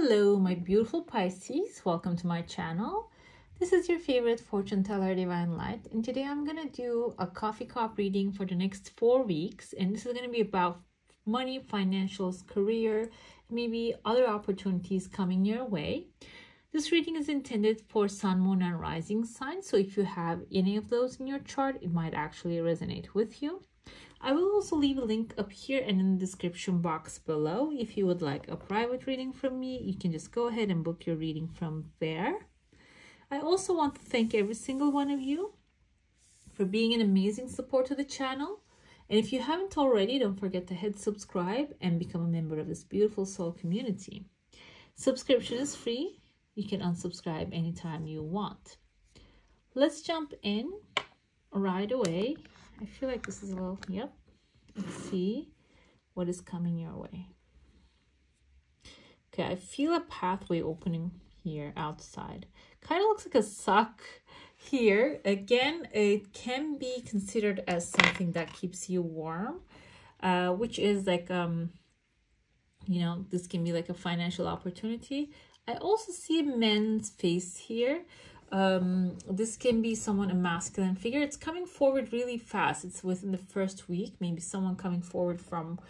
Hello, my beautiful Pisces. Welcome to my channel. This is your favorite fortune teller, Divine Light, and today I'm going to do a coffee cup reading for the next 4 weeks, and this is going to be about money, financials, career, maybe other opportunities coming your way. This reading is intended for sun, moon, and rising signs, so if you have any of those in your chart, it might actually resonate with you. I will also leave a link up here and in the description box below. If you would like a private reading from me, you can just go ahead and book your reading from there. I also want to thank every single one of you for being an amazing support to the channel. And if you haven't already, don't forget to hit subscribe and become a member of this beautiful soul community. Subscription is free. You can unsubscribe anytime you want. Let's jump in right away. I feel like this is a little, yep. Let's see what is coming your way. Okay, I feel a pathway opening here outside. Kind of looks like a sock here. Again, it can be considered as something that keeps you warm, which is like, you know, this can be like a financial opportunity. I also see a man's face here. This can be someone, a masculine figure. It's coming forward really fast. It's within the first week, maybe someone coming forward from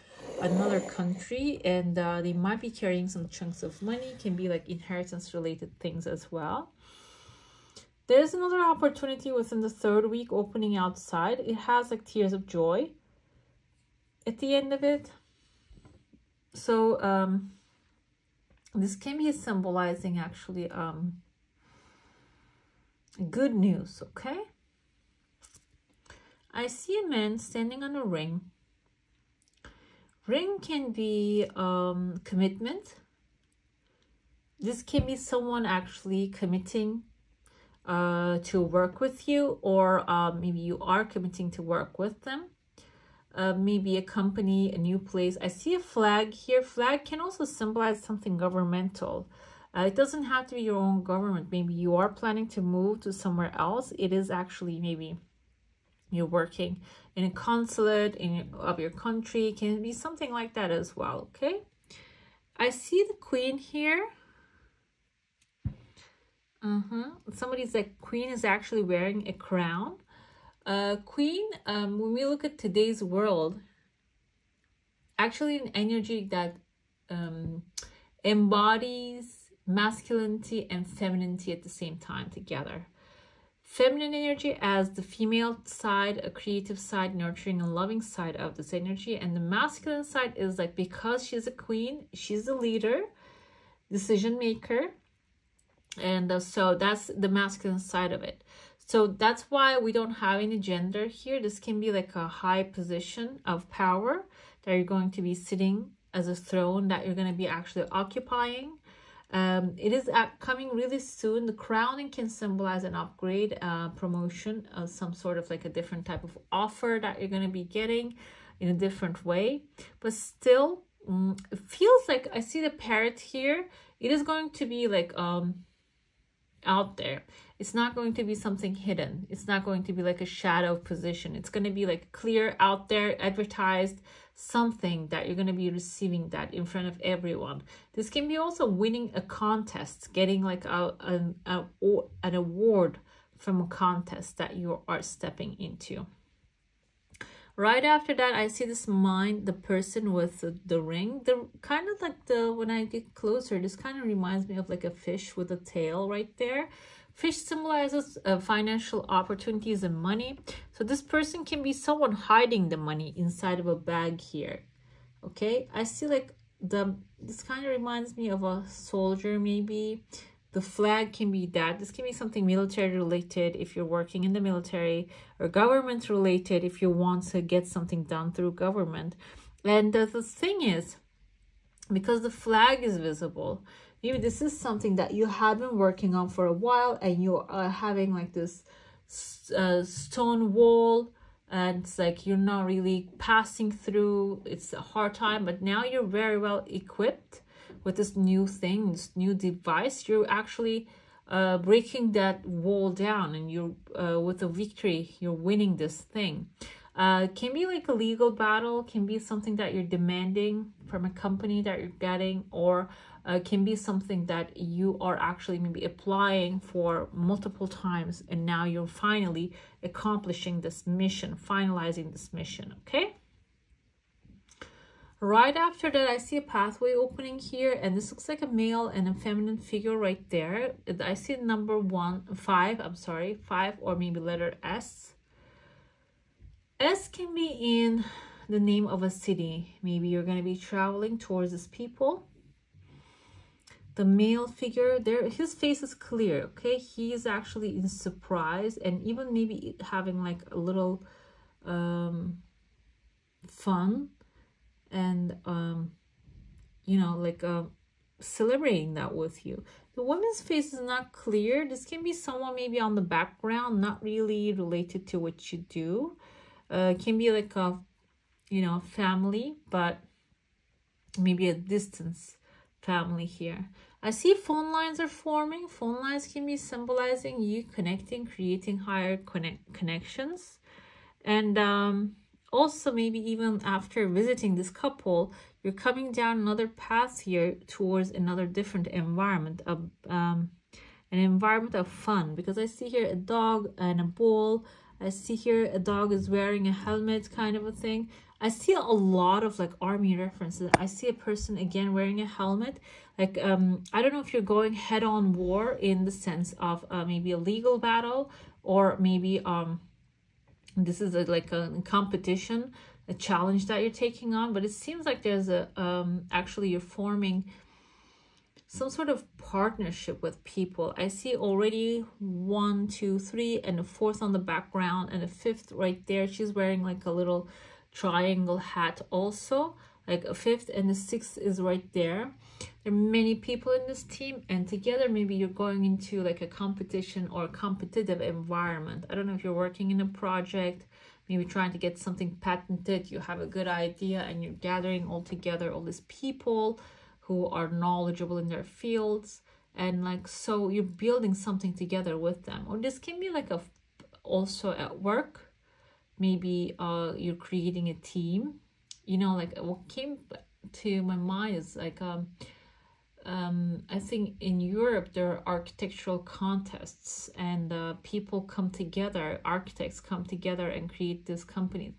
another country, and they might be carrying some chunks of money. Can be like inheritance related things as well. There's another opportunity within the 3rd week opening outside. It has like tears of joy at the end of it. So this can be symbolizing actually good news. Okay, I see a man standing on a ring. Ring can be commitment. This can be someone actually committing to work with you, or maybe you are committing to work with them. Maybe a company, a new place. I see a flag here. Flag can also symbolize something governmental. It doesn't have to be your own government. Maybe you are planning to move to somewhere else. It is actually maybe you're working in a consulate of your country. It can be something like that as well, okay? I see the queen here. Somebody's like, queen is actually wearing a crown. Queen, when we look at today's world, actually an energy that embodies masculinity and femininity at the same time together. Feminine energy as the female side, a creative side, nurturing and loving side of this energy, and the masculine side is like, because she's a queen, she's a leader, decision maker, and so that's the masculine side of it. So that's why we don't have any gender here. This can be like a high position of power that you're going to be sitting as a throne that you're going to be actually occupying. It is coming really soon. The crowning can symbolize an upgrade, promotion, some sort of like a different type of offer that you're going to be getting in a different way. But still, it feels like I see the parrot here. It is going to be like out there. It's not going to be something hidden. It's not going to be like a shadow position. It's going to be like clear, out there, advertised, something that you're going to be receiving that in front of everyone. This can be also winning a contest, getting like an award from a contest that you are stepping into. Right after that, I see this mind, the person with the ring. The kind of like when I get closer, this kind of reminds me of like a fish with a tail right there. Fish symbolizes financial opportunities and money. So this person can be someone hiding the money inside of a bag here. Okay, I see like this kind of reminds me of a soldier maybe. The flag can be that. This can be something military related if you're working in the military, or government related if you want to get something done through government. And the thing is, because the flag is visible, maybe this is something that you have been working on for a while, and you are having like this stone wall, and it's like you're not really passing through. It's a hard time, but now you're very well equipped with this new thing, this new device. You're actually breaking that wall down, and you're with a victory, you're winning this thing. Can be like a legal battle, can be something that you're demanding from a company that you're getting, or can be something that you are actually maybe applying for multiple times, and now you're finally accomplishing this mission, finalizing this mission, okay? Right after that, I see a pathway opening here, and this looks like a male and a feminine figure right there. I see number 5, or maybe letter S. S can be in the name of a city. Maybe you're going to be traveling towards these people. The male figure there, his face is clear, okay? He is actually in surprise, and even maybe having like a little fun, and you know, like celebrating that with you. The woman's face is not clear. This can be someone maybe on the background, not really related to what you do. Can be like a, you know, family, but maybe a distance family here. I see phone lines are forming. Phone lines can be symbolizing you connecting, creating higher connections. And also maybe even after visiting this couple, you're coming down another path here towards another different environment, of an environment of fun, because I see here a dog and a bull. I see here a dog is wearing a helmet, kind of a thing. I see a lot of like army references. I see a person again wearing a helmet. Like I don't know if you're going head-on war in the sense of maybe a legal battle, or maybe this is like a competition, a challenge that you're taking on. But it seems like there's a actually you're forming some sort of partnership with people. I see already 1, 2, 3, and a 4th on the background, and a 5th right there. She's wearing like a little triangle hat also, like a 5th, and the 6th is right there. There are many people in this team, and together maybe you're going into like a competition or a competitive environment. I don't know if you're working in a project, maybe trying to get something patented. You have a good idea, and you're gathering all together all these people who are knowledgeable in their fields, and like, so you're building something together with them. Or this can be like also at work. Maybe you're creating a team. You know, like what came to my mind is like I think in Europe there are architectural contests, and people come together, architects come together and create this company.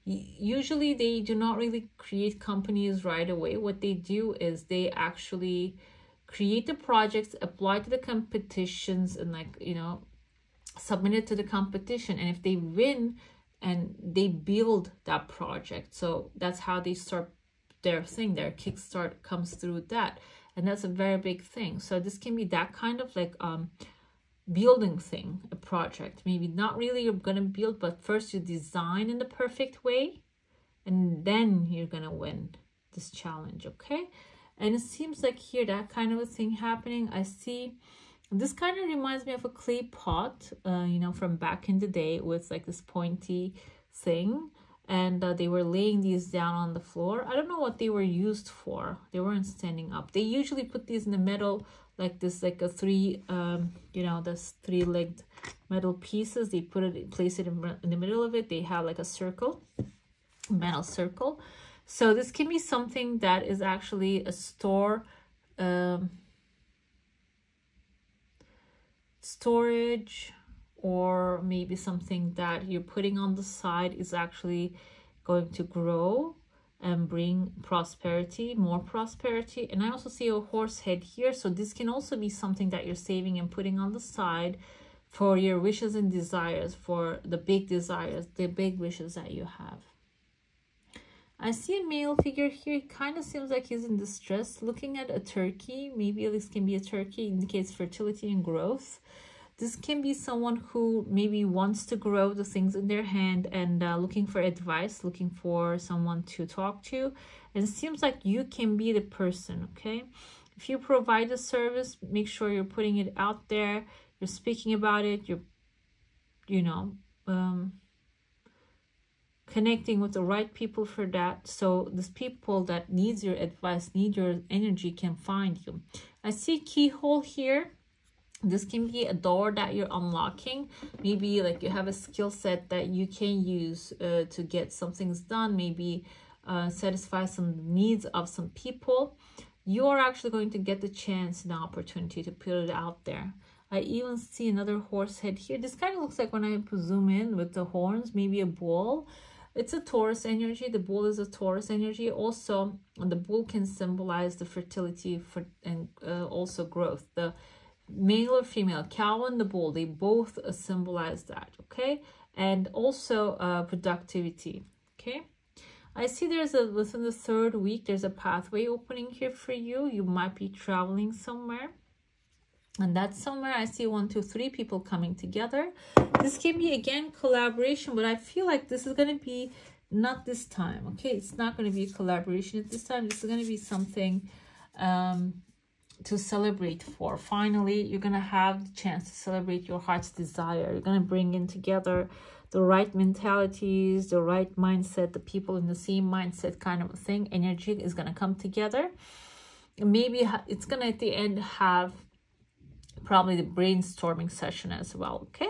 Usually they do not really create companies right away. What they do is they actually create the projects, apply to the competitions, and like, you know, submit it to the competition. And if they win, and they build that project, so that's how they start their thing. Their kickstart comes through that, and that's a very big thing. So this can be that kind of like building thing, a project. Maybe not really you're gonna build, but first you design in the perfect way, and then you're gonna win this challenge, okay? And it seems like here that kind of a thing happening. I see this kind of reminds me of a clay pot, you know, from back in the day, with like this pointy thing, and they were laying these down on the floor. I don't know what they were used for. They weren't standing up. They usually put these in the middle, like this, like a you know, this 3-legged metal pieces. They place it in the middle of it. They have like a circle, metal circle. So this can be something that is actually a storage, or maybe something that you're putting on the side is actually going to grow and bring prosperity, more prosperity. And I also see a horse head here, so this can also be something that you're saving and putting on the side for your wishes and desires, for the big desires, the big wishes that you have. I see a male figure here. It kind of seems like he's in distress, looking at a turkey. Maybe this can be a turkey, indicates fertility and growth. This can be someone who maybe wants to grow the things in their hand, and looking for advice, looking for someone to talk to. And it seems like you can be the person, okay? If you provide a service, make sure you're putting it out there. You're speaking about it. You're, you know, connecting with the right people for that. So these people that needs your advice, need your energy, can find you. I see keyhole here. This can be a door that you're unlocking. Maybe like you have a skill set that you can use to get some things done. Maybe satisfy some needs of some people. you are actually going to get the chance and the opportunity to put it out there. I even see another horse head here. This kind of looks like, when I zoom in with the horns, maybe a bull. It's a Taurus energy. The bull is a Taurus energy. Also, the bull can symbolize the fertility and also growth. The male or female, cow and the bull, they both symbolize that, okay? And also productivity, okay? I see there's within the 3rd week, there's a pathway opening here for you. You might be traveling somewhere. And that's somewhere I see 1, 2, 3 people coming together. This can be, again, collaboration, but I feel like this is going to be not this time, okay? It's not going to be a collaboration at this time. This is going to be something to celebrate for. Finally, you're going to have the chance to celebrate your heart's desire. You're going to bring in together the right mentalities, the right mindset, the people in the same mindset kind of a thing. Energy is going to come together. Maybe it's going to, at the end, have probably the brainstorming session as well, okay?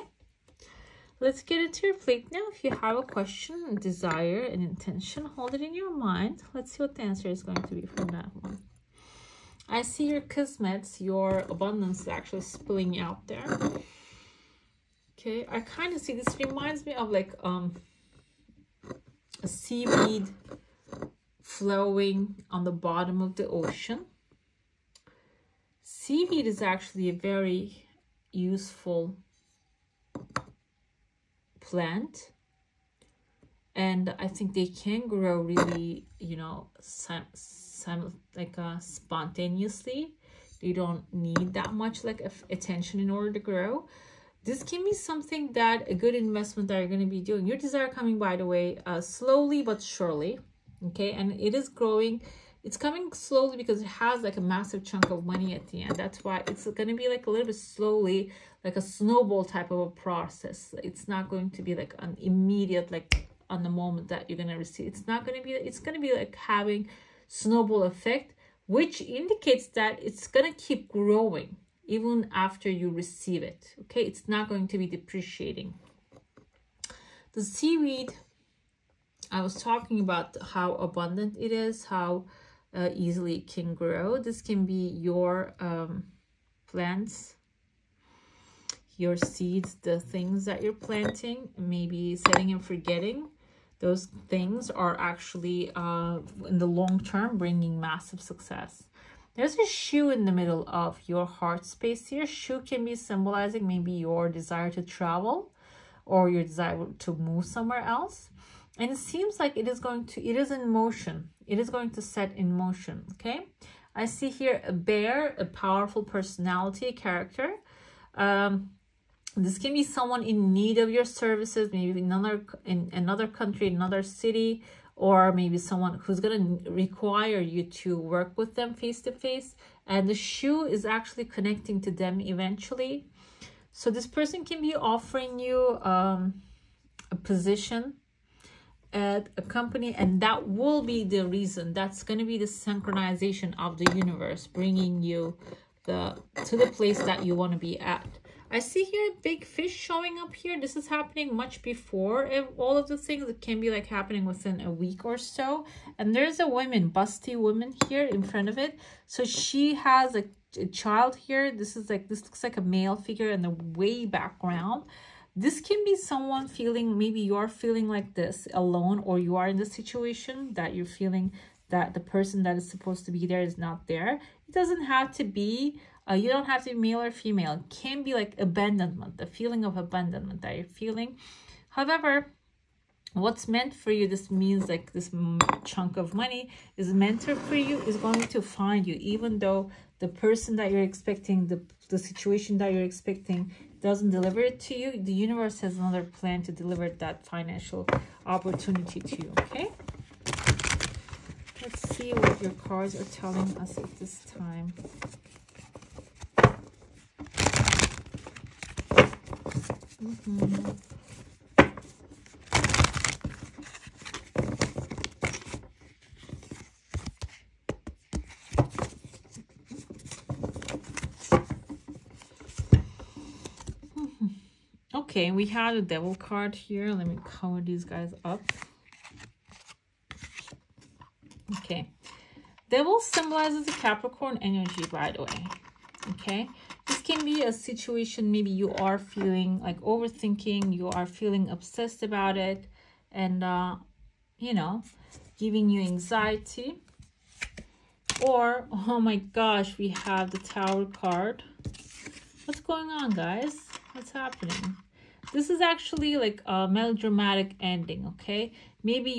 Let's get into your plate now. If you have a question, desire, and intention, hold it in your mind. Let's see what the answer is going to be from that one. I see your kismet, your abundance is actually spilling out there. Okay, I kind of see, this reminds me of like a seaweed flowing on the bottom of the ocean. Seaweed is actually a very useful plant, and I think they can grow really, you know, spontaneously. They don't need that much like attention in order to grow. This can be something that a good investment that you're going to be doing. Your desire coming, by the way, slowly but surely, okay? And it is growing. It's coming slowly because it has like a massive chunk of money at the end. That's why it's going to be like a little bit slowly, like a snowball type of a process. It's not going to be like an immediate, like on the moment that you're going to receive. It's not going to be, it's going to be like having snowball effect, which indicates that it's going to keep growing even after you receive it, okay? It's not going to be depreciating. The seaweed, I was talking about how abundant it is, how easily it can grow. This can be your plants, your seeds, the things that you're planting, maybe setting and forgetting. Those things are actually, in the long term, bringing massive success. There's a shoe in the middle of your heart space here. Shoe can be symbolizing maybe your desire to travel or your desire to move somewhere else. And it seems like it is in motion. It is going to set in motion, okay? I see here a bear, a powerful personality, character. This can be someone in need of your services, maybe in another country, another city, or maybe someone who's going to require you to work with them face to face. And the shoe is actually connecting to them eventually. So this person can be offering you a position at a company, and that will be the reason. That's going to be the synchronization of the universe bringing you to the place that you want to be at. I see here a big fish showing up here. This is happening much before all of the things. It can be like happening within a week or so. And there's a woman, busty woman here in front of it. So she has a child here. This looks like a male figure in the way background. This can be someone feeling, maybe you're feeling like this alone, or you are in the situation that you're feeling that the person that is supposed to be there is not there. It doesn't have to be, you don't have to be male or female. It can be like abandonment, the feeling of abandonment that you're feeling. However, what's meant for you, this means like this chunk of money is meant for you, is going to find you, even though the person that you're expecting, the situation that you're expecting doesn't deliver it to you. The universe has another plan to deliver that financial opportunity to you, okay? Let's see what your cards are telling us at this time. Okay, we had a devil card here. Let me cover these guys up. Okay, Devil symbolizes the Capricorn energy, by the way. Okay, this can be a situation, maybe you are feeling like overthinking, you are feeling obsessed about it, and you know, giving you anxiety. Or, oh my gosh, we have the Tower card. What's going on, guys? What's happening? This is actually like a melodramatic ending, okay? Maybe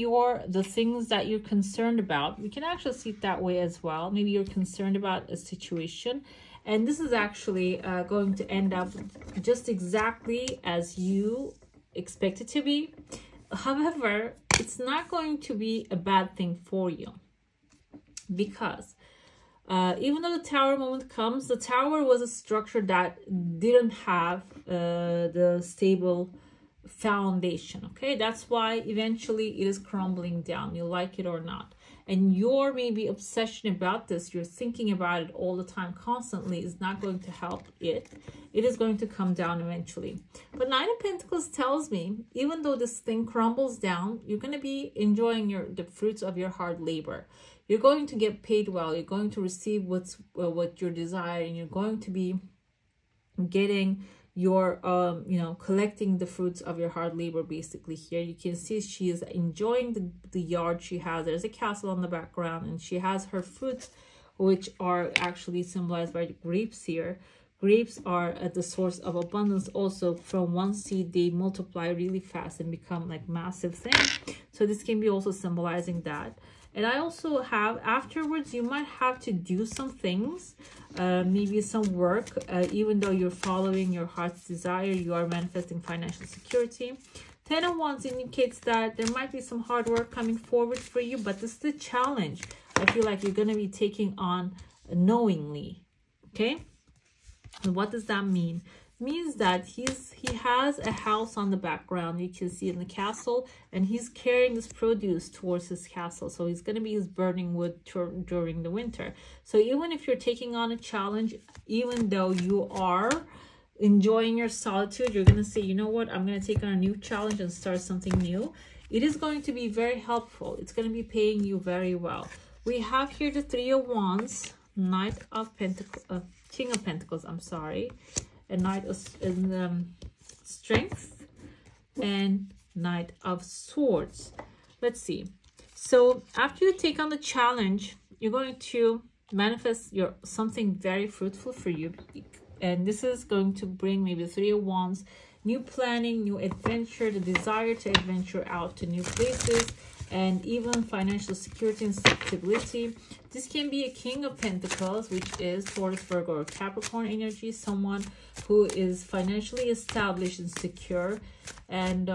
the things that you're concerned about, we can actually see it that way as well. Maybe you're concerned about a situation, and this is actually going to end up just exactly as you expect it to be. However, it's not going to be a bad thing for you, because even though the Tower moment comes, the Tower was a structure that didn't have the stable foundation, okay? That's why eventually it is crumbling down, you like it or not. And your maybe obsession about this, you're thinking about it all the time, constantly, is not going to help it. It is going to come down eventually. But Nine of Pentacles tells me, even though this thing crumbles down, you're going to be enjoying the fruits of your hard labor. You're going to get paid well. You're going to receive what you're desiring. You're going to be getting your collecting the fruits of your hard labor. Basically, here you can see she is enjoying the yard she has. There's a castle in the background, and she has her fruits, which are actually symbolized by the grapes here. Grapes are at the source of abundance. Also, from one seed they multiply really fast and become like massive thing. So this can be also symbolizing that. And I also have, afterwards, you might have to do some things, maybe some work, even though you're following your heart's desire, you are manifesting financial security. 10 of Wands indicates that there might be some hard work coming forward for you, but this is the challenge I feel like you're going to be taking on knowingly, okay? And what does that mean? Means that he has a house on the background, you can see in the castle, and he's carrying this produce towards his castle. So he's going to be burning wood during the winter. So even if you're taking on a challenge, even though you are enjoying your solitude, you're going to say, you know what, I'm going to take on a new challenge and start something new. It is going to be very helpful. It's going to be paying you very well. We have here the Three of Wands, Knight of Pentacles, King of Pentacles, I'm sorry. A Knight of Strength and Knight of Swords. Let's see. So after you take on the challenge, you're going to manifest something very fruitful for you, and this is going to bring maybe the Three of Wands, new planning, new adventure, the desire to adventure out to new places, and even financial security and stability. This can be a King of Pentacles, which is Taurus, Virgo, or Capricorn energy, someone who is financially established and secure, and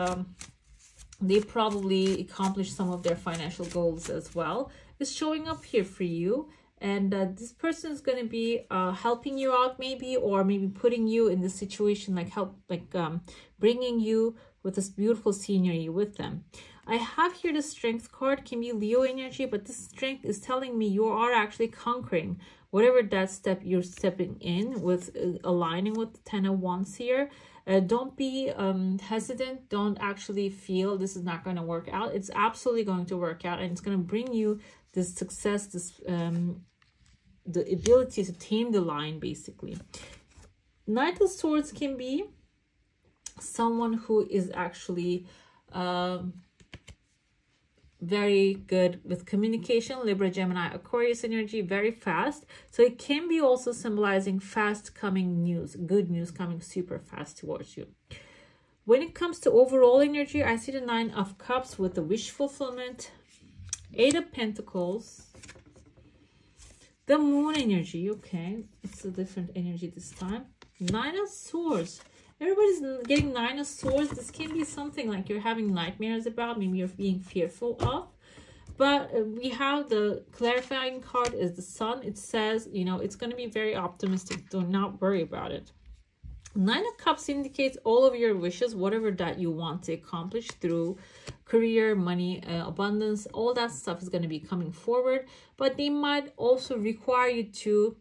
they probably accomplished some of their financial goals as well. It's showing up here for you, and this person is going to be helping you out, maybe, or maybe putting you in this situation, like bringing you with this beautiful scenery with them. I have here the Strength card, can be Leo energy, but this strength is telling me you are actually conquering whatever that step you're stepping in with, aligning with the 10 of Wands here. Don't be hesitant. Don't actually feel this is not going to work out. It's absolutely going to work out, and it's going to bring you this success, this the ability to tame the lion, basically. Knight of Swords can be someone who is actually very good with communication, Libra, Gemini, Aquarius energy, very fast. So it can be also symbolizing fast coming news, good news coming super fast towards you. When it comes to overall energy, I see the Nine of Cups with the wish fulfillment, Eight of Pentacles, the Moon energy, okay, it's a different energy this time, Nine of Swords. Everybody's getting Nine of Swords. This can be something like you're having nightmares about, maybe you're being fearful of. But we have the clarifying card is the Sun. It says, you know, it's going to be very optimistic. Do not worry about it. Nine of Cups indicates all of your wishes, whatever that you want to accomplish through career, money, abundance, all that stuff is going to be coming forward. But they might also require you to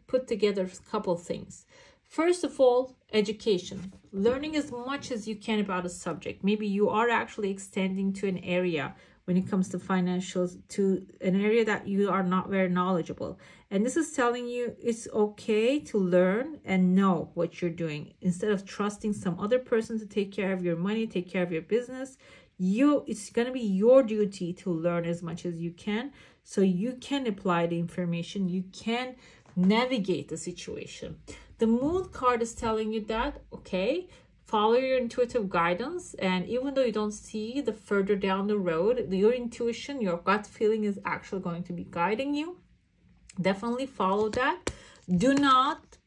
put together a couple things. First of all, education. Learning as much as you can about a subject. Maybe you are actually extending to an area when it comes to financials, to an area that you are not very knowledgeable. And this is telling you it's okay to learn and know what you're doing. Instead of trusting some other person to take care of your money, take care of your business, it's going to be your duty to learn as much as you can, so you can apply the information, you can navigate the situation. The Moon card is telling you that, okay, follow your intuitive guidance, and even though you don't see the further down the road, your intuition, your gut feeling is actually going to be guiding you. Definitely follow that. Do not,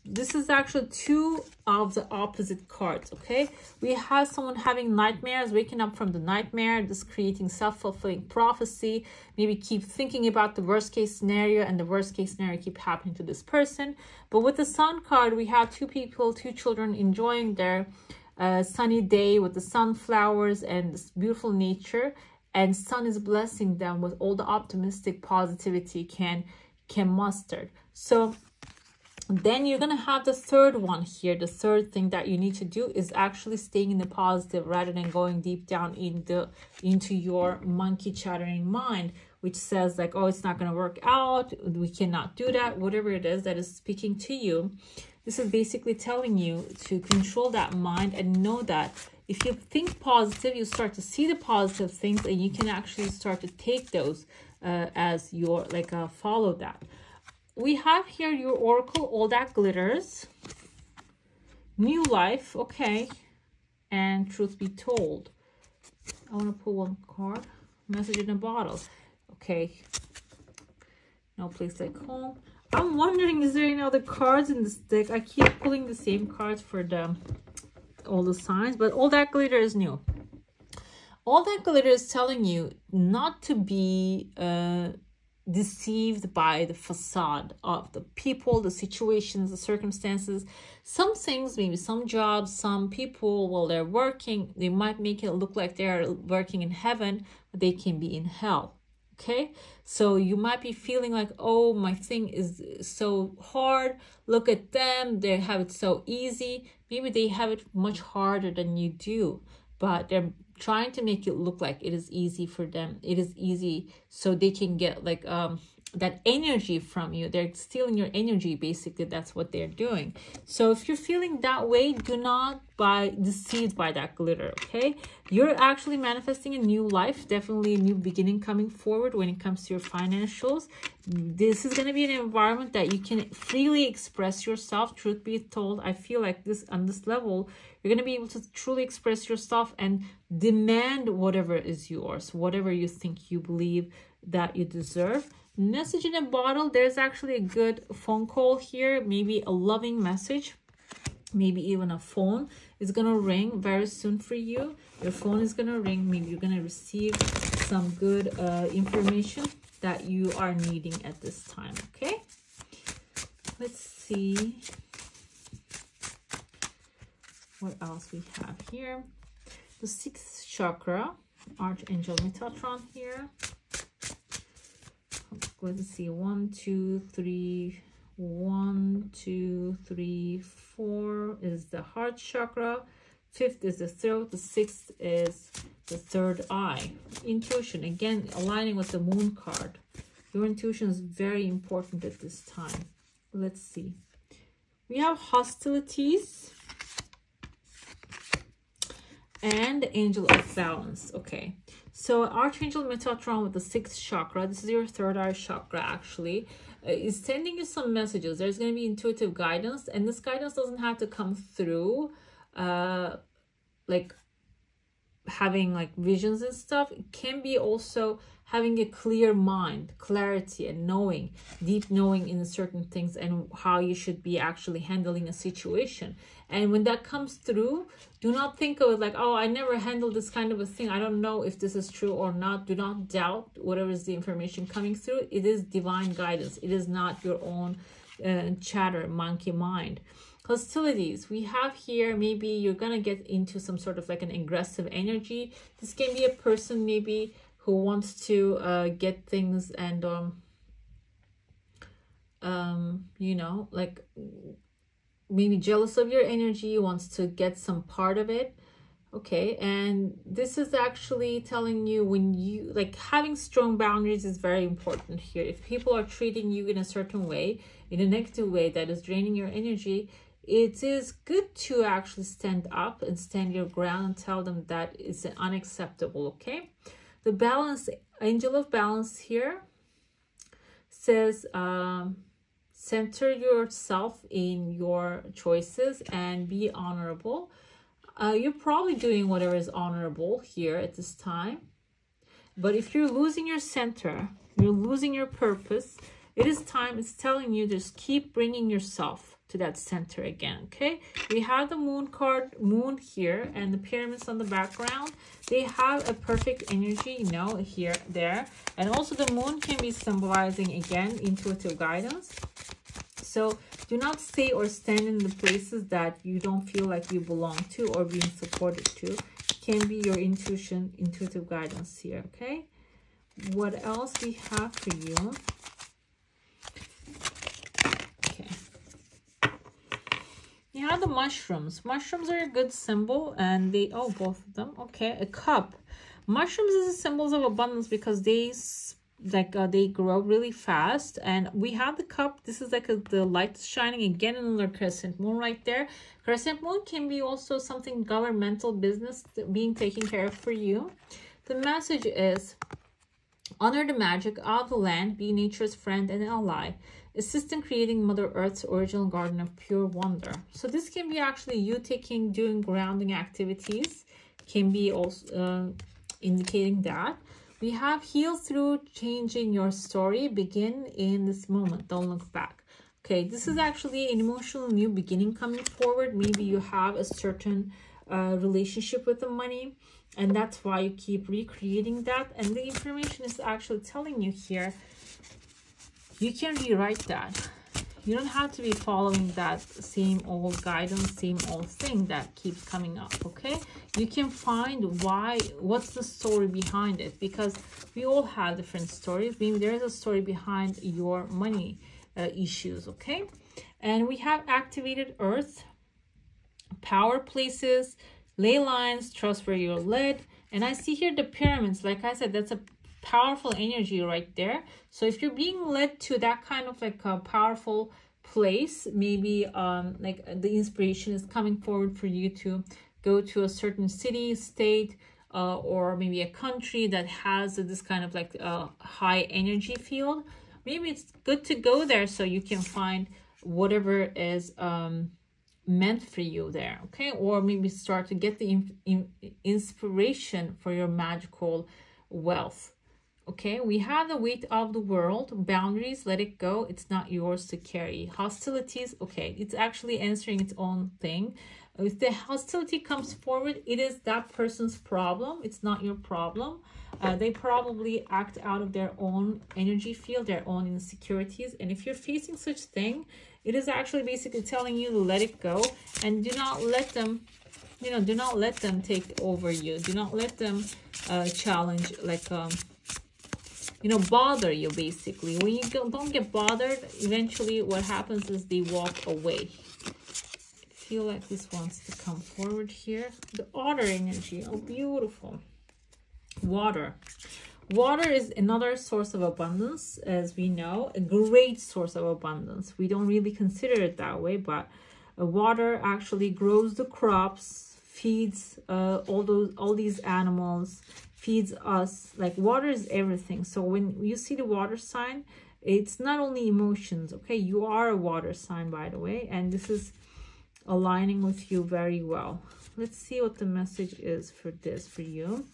this is actually two of the opposite cards, okay? We have someone having nightmares, waking up from the nightmare, just creating self-fulfilling prophecy, maybe keep thinking about the worst case scenario, and the worst case scenario keep happening to this person. But with the Sun card, we have two people, two children enjoying their sunny day with the sunflowers and this beautiful nature, and Sun is blessing them with all the optimistic positivity can muster. So then you're going to have the third one here. The third thing that you need to do is actually staying in the positive rather than going deep down into your monkey chattering mind, which says like, oh, it's not going to work out, we cannot do that, whatever it is that is speaking to you. This is basically telling you to control that mind and know that if you think positive, you start to see the positive things, and you can actually start to take those as your, like, follow that. We have here your oracle, All That Glitters, New Life, okay, and Truth Be Told. I want to pull one card, Message in a Bottle, okay, No Place Like Home. I'm wondering, is there any other cards in this deck? I keep pulling the same cards for all the signs, but All That Glitter is new. All That Glitter is telling you not to be deceived by the facade of the people, the situations, the circumstances. Some things, maybe some jobs, some people, while they're working, they might make it look like they're working in heaven, but they can be in hell. Okay, so you might be feeling like, oh, my thing is so hard, look at them, they have it so easy. Maybe they have it much harder than you do, but they're trying to make it look like it is easy for them. It is easy so they can get like that energy from you. They're stealing your energy, basically. That's what they're doing. So if you're feeling that way, do not be deceived by that glitter, okay? You're actually manifesting a new life, definitely a new beginning coming forward when it comes to your financials. This is going to be an environment that you can freely express yourself. Truth be told, I feel like this on this level, you're going to be able to truly express yourself and demand whatever is yours, whatever you think you believe that you deserve. Message in a Bottle, there's actually a good phone call here, maybe a loving message, maybe even a phone is going to ring very soon for you. Your phone is going to ring, maybe you're going to receive some good information that you are needing at this time, okay? Let's see what else we have here. The 6th chakra, Archangel Metatron here. Let's see, 1, 2, 3, 1, 2, 3, 4 is the heart chakra. 5th is the throat. The 6th is the third eye. Intuition, again, aligning with the Moon card. Your intuition is very important at this time. Let's see. We have hostilities and the Angel of Balance. Okay, so Archangel Metatron with the 6th chakra, this is your third eye chakra actually, is sending you some messages. There's going to be intuitive guidance, and this guidance doesn't have to come through like having like visions and stuff. It can be also having a clear mind, clarity, and knowing, deep knowing in certain things and how you should be actually handling a situation. And when that comes through, do not think of it like, oh, I never handled this kind of a thing, I don't know if this is true or not. Do not doubt whatever is the information coming through. It is divine guidance. It is not your own chatter, monkey mind. Hostilities, we have here, maybe you're gonna get into some sort of like an aggressive energy. This can be a person maybe who wants to get things and you know, like maybe jealous of your energy, wants to get some part of it. Okay, and this is actually telling you when you like having strong boundaries is very important here. If people are treating you in a certain way, in a negative way that is draining your energy, it is good to actually stand up and stand your ground and tell them that it's unacceptable. Okay, the balance, angel of balance here says center yourself in your choices and be honorable. You're probably doing whatever is honorable here at this time. But if you're losing your center, you're losing your purpose, it is time, it's telling you just keep bringing yourself to that center again, okay? We have the moon card, moon here, and the pyramids on the background. They have a perfect energy, you know, here, there. And also the moon can be symbolizing, again, intuitive guidance. So do not stay or stand in the places that you don't feel like you belong to or being supported to. It can be your intuition, intuitive guidance here, okay? What else we have for you? Okay. You have the mushrooms. Mushrooms are a good symbol, and they, oh, both of them. Okay, a cup. Mushrooms is a symbol of abundance because they they grow really fast. And we have the cup. This is like the light shining again, another crescent moon right there. Crescent moon can be also something governmental business being taken care of for you. The message is honor the magic of the land, be nature's friend and ally, assist in creating Mother Earth's original garden of pure wonder. So this can be actually you doing grounding activities, can be also indicating that. We have heal through changing your story, begin in this moment, don't look back. Okay, this is actually an emotional new beginning coming forward. Maybe you have a certain relationship with the money, and that's why you keep recreating that. And the information is actually telling you here, you can rewrite that. You don't have to be following that same old guidance, same old thing that keeps coming up, okay? You can find what's the story behind it, because we all have different stories. Maybe there is a story behind your money issues, okay? And we have activated earth, power places, ley lines, trust where you're led. And I see here the pyramids. Like I said, that's a powerful energy right there. So if you're being led to that kind of like a powerful place, maybe like the inspiration is coming forward for you to go to a certain city, state, or maybe a country that has this kind of like high energy field. Maybe it's good to go there so you can find whatever is meant for you there, okay? Or maybe start to get the inspiration for your magical wealth. Okay, we have the weight of the world, boundaries, let it go. It's not yours to carry. Hostilities, okay, it's actually answering its own thing. If the hostility comes forward, it is that person's problem. It's not your problem. They probably act out of their own energy field, their own insecurities. And if you're facing such thing, it is actually basically telling you to let it go and do not let them, you know, do not let them take over you. Do not let them challenge, like, you know, bother you, basically. When you don't get bothered, eventually what happens is they walk away. I feel like this wants to come forward here. The otter energy, oh, beautiful. Water. Water is another source of abundance, as we know, a great source of abundance. We don't really consider it that way, but water actually grows the crops, feeds all these animals, feeds us. Like, water is everything. So when you see the water sign, it's not only emotions, okay? You are a water sign, by the way, and this is aligning with you very well. Let's see what the message is for this for you.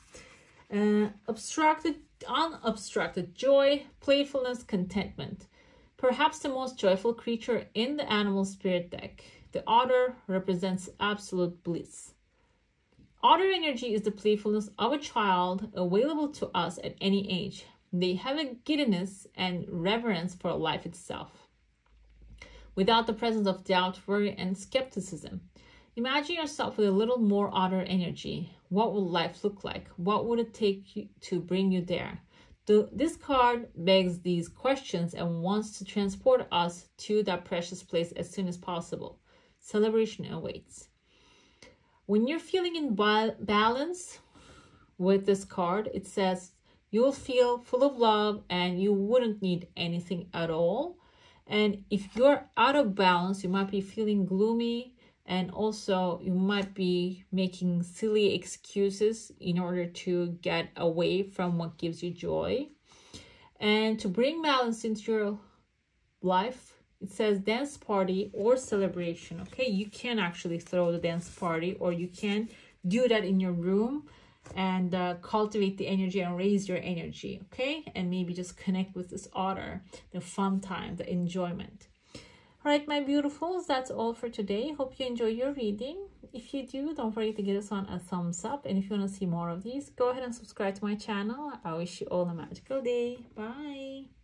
Unobstructed joy, playfulness, contentment. Perhaps the most joyful creature in the animal spirit deck. The otter represents absolute bliss. Otter energy is the playfulness of a child available to us at any age. They have a giddiness and reverence for life itself, without the presence of doubt, worry, and skepticism. Imagine yourself with a little more otter energy. What will life look like? What would it take to bring you there? This card begs these questions and wants to transport us to that precious place as soon as possible. Celebration awaits. When you're feeling in balance with this card, it says you'll feel full of love and you wouldn't need anything at all. And if you're out of balance, you might be feeling gloomy, and also you might be making silly excuses in order to get away from what gives you joy. And to bring balance into your life, it says dance party or celebration. Okay, you can actually throw the dance party, or you can do that in your room and cultivate the energy and raise your energy. Okay, and maybe just connect with this otter, the fun time, the enjoyment. All right, my beautifuls, that's all for today. Hope you enjoy your reading. If you do, don't forget to give us on a thumbs up, and if you want to see more of these, go ahead and subscribe to my channel. I wish you all a magical day. Bye.